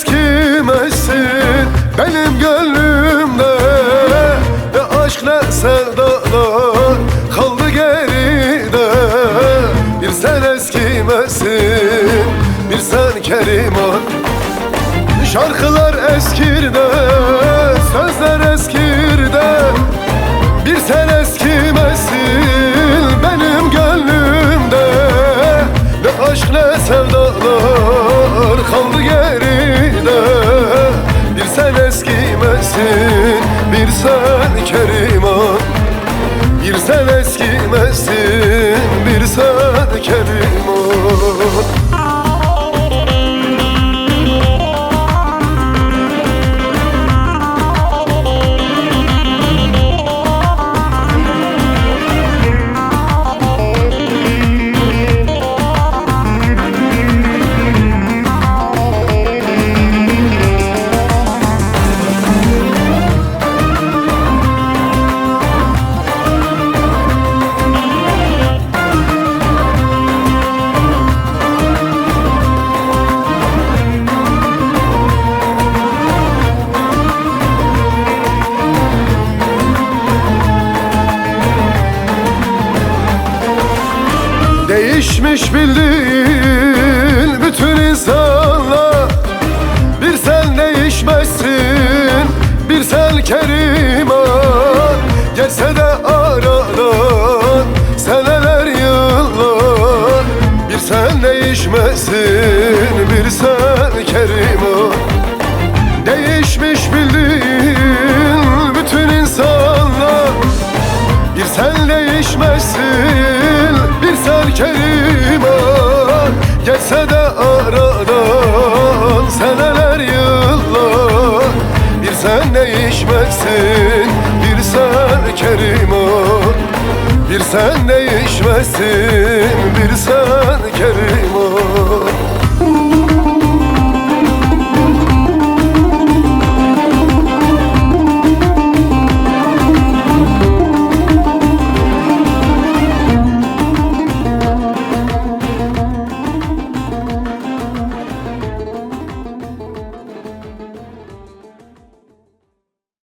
eskimesin benim gönlümde. Ne aşk ne sevdalar kaldı geride. Bir sen eskimesin, bir sen Keriman. Şarkılar eskir de, sözler eskir de. Bir sen eskimesin benim gönlümde. Ne aşk ne sevdalar kaldı geride. Bir sen eskimesin, bir sen Keriman. Bir sen eskimesin, bir sen Keriman. Değişmiş bildiğin bütün insanlar. Bir sen değişmezsin, bir sen Keriman. Geçse de aradan seneler yıllar. Bir sen değişmezsin, bir sen Keriman. Değişmiş bildiğin bütün insanlar. Bir sen değişmezsin, bir sen Keriman. Geçse de aradan seneler yıllar. Bir sen değişmezsin, bir sen Keriman. Bir sen değişmezsin, bir sen Keriman.